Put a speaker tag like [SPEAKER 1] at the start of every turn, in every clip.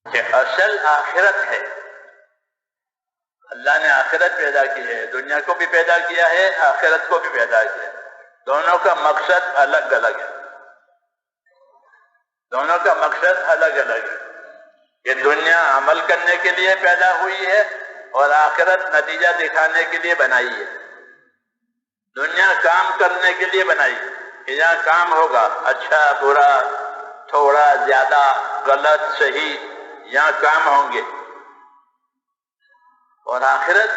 [SPEAKER 1] کہ اصل آخرت ہے. اللہ نے آخرت پیدا کی ہے، دنیا کو بھی پیدا کیا ہے، آخرت کو بھی پیدا کیا ہے. دونوں کا مقصد الگ الگ ہے، دونوں کا مقصد الگ الگ ہے. یہ دنیا عمل کرنے کے لیے پیدا ہوئی ہے اور آخرت نتیجہ دکھانے کے لیے بنائی ہے. دنیا کام کرنے کے لیے بنائی ہے کہ یہاں کام ہوگا، اچھا برا، تھوڑا زیادہ، غلط صحیح، یہاں کام ہوں گے. اور آخرت،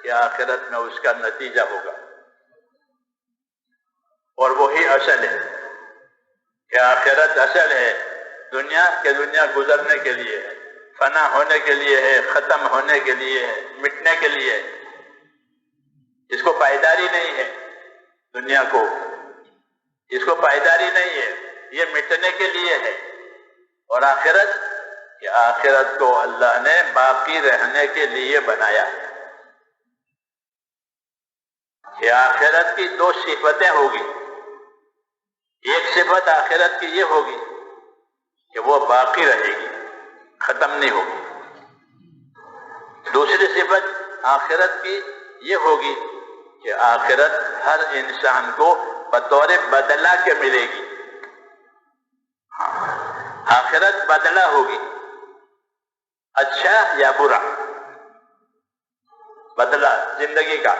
[SPEAKER 1] کہ آخرت میں اس کا نتیجہ ہوگا. اور وہی اصل ہے کہ آخرت اصل ہے. دنیا کہ دنیا گزرنے کے لیے ہے، فنا ہونے کے لیے ہے، ختم ہونے کے لیے ہے، مٹنے کے لیے ہے. اس کو پائیداری نہیں ہے. دنیا کو اس کو پائیداری نہیں ہے، یہ مٹنے کے لیے ہے. اور آخرت، کہ آخرت کو اللہ نے باقی رہنے کے لیے بنایا. کہ آخرت کی دو صفتیں ہوگی. ایک صفت آخرت کی یہ ہوگی کہ وہ باقی رہے گی، ختم نہیں ہوگی. دوسری صفت آخرت کی یہ ہوگی کہ آخرت ہر انسان کو بطور بدلہ کے ملے گی. آخرت بدلہ ہوگی، اچھا یا برا بدلہ زندگی کا.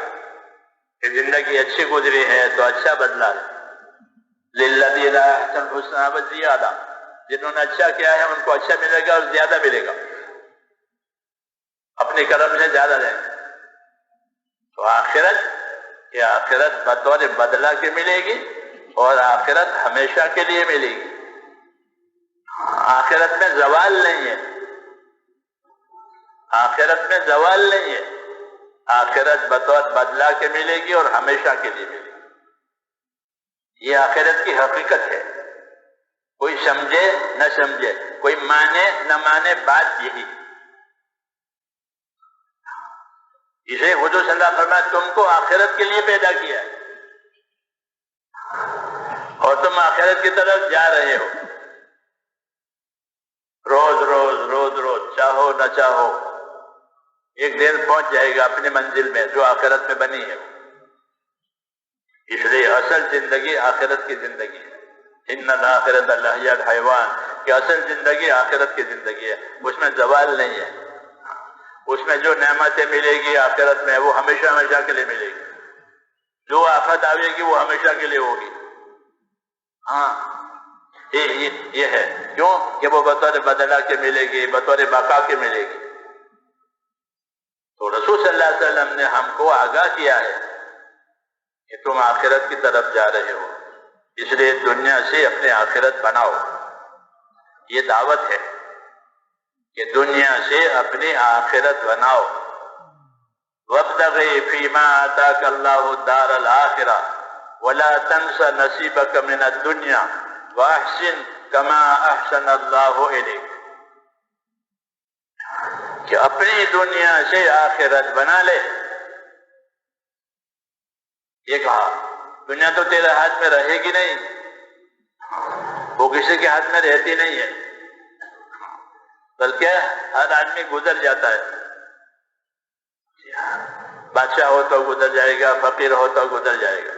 [SPEAKER 1] کہ زندگی اچھی گزری ہے تو اچھا بدلہ ہے. للذین احسنوا الحسنی وزیادہ، جنہوں نے اچھا کیا ہے ان کو اچھا ملے گا اور زیادہ ملے گا، اپنے کرم سے زیادہ دیں گے. تو آخرت، کہ آخرت بطور بدلہ کے ملے گی اور آخرت ہمیشہ کے لیے ملے گی. آخرت میں زوال نہیں ہے، آخرت میں زوال نہیں ہے. آخرت بطور بدلہ کے ملے گی اور ہمیشہ کے لیے ملے گی. یہ آخرت کی حقیقت ہے. کوئی سمجھے نہ سمجھے، کوئی مانے نہ مانے، بات یہی. اسے حضور صلی اللہ علیہ وسلم فرمایا تم کو آخرت کے لیے پیدا کیا ہے اور تم آخرت کی طرف جا رہے ہو. روز روز روز روز، چاہو نہ چاہو، ایک دن پہنچ جائے گا اپنی منزل میں جو آخرت میں بنی ہے. اس لیے اصل زندگی آخرت کی زندگی ہے. ان الآخرۃ لہی الحیوان، کہ اصل زندگی آخرت کی زندگی ہے، اس میں زوال نہیں ہے. اس میں جو نعمتیں ملے گی آخرت میں وہ ہمیشہ ہمیشہ کے لیے ملے گی. جو آفت آئے گی وہ ہمیشہ کے لیے ہوگی. ہاں یہ ہے. کیوں؟ کہ وہ بطور بدلہ کے ملے گی، بطور بقا کے ملے گی. تو رسول صلی اللہ علیہ وسلم نے ہم کو آگاہ کیا ہے کہ تم آخرت کی طرف جا رہے ہو، اس لیے دنیا سے اپنے آخرت بناؤ. یہ دعوت ہے کہ دنیا سے اپنی آخرت بناؤ. وَابْتَغِ فِيمَا آتَاكَ اللَّهُ الدَّارَ الْآخِرَةَ وَلَا تَنْسَ نَصِيبَكَ مِنَ الدُّنْيَا وَأَحْسِنْ كَمَا أَحْسَنَ اللَّهُ إِلَيْكَ. کہ اپنی دنیا سے آخرت بنا لے. یہ کہا دنیا تو تیرے ہاتھ میں رہے گی نہیں، وہ کسی کے ہاتھ میں رہتی نہیں ہے، بلکہ ہر آدمی گزر جاتا ہے. بادشاہ ہو تو گزر جائے گا، فقیر ہو تو گزر جائے گا،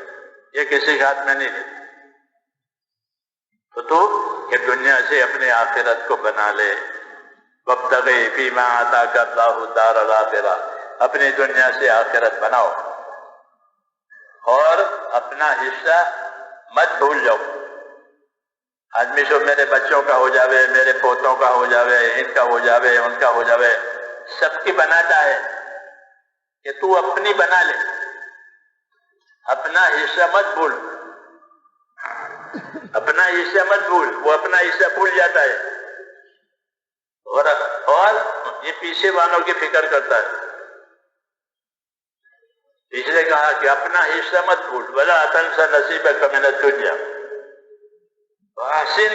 [SPEAKER 1] یہ کسی کے ہاتھ میں نہیں رہتی. تو کہ دنیا سے اپنے آخرت کو بنا لے. وابتغ فیما آتاک اللہ الدار الآخرہ، اپنی دنیا سے آخرت بناؤ اور اپنا حصہ مت بھول جاؤ. آدمی سو میرے بچوں کا ہو جاوے، میرے پوتوں کا ہو جاوے، ان کا ہو جاوے، ان کا ہو جاوے، سب کی بناتا ہے. کہ تو اپنی بنا لے، اپنا حصہ مت بھول، اپنا حصہ مت بھول. وہ اپنا حصہ بھول جاتا ہے اور یہ پیچھے والوں کی فکر کرتا ہے. اس نے کہا کہ اپنا حصہ مت بھول. وَلَا تَنْسَ نَصِيبَكَ مِنَ الدُّنْيَا وَأَحْسِنْ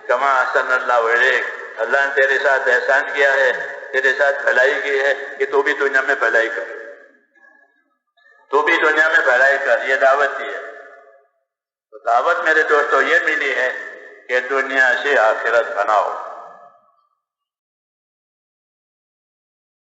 [SPEAKER 1] كَمَا أَحْسَنَ اللَّهُ إِلَيْكَ. اللہ نے تیرے ساتھ احسان کیا ہے، تیرے ساتھ بھلائی کی ہے کہ تو بھی دنیا میں بھلائی کر، تو بھی دنیا میں بھلائی کر. یہ دعوت دی ہے. تو دعوت میرے دوستوں یہ ملی ہے کہ دنیا سے آخرت بناؤ.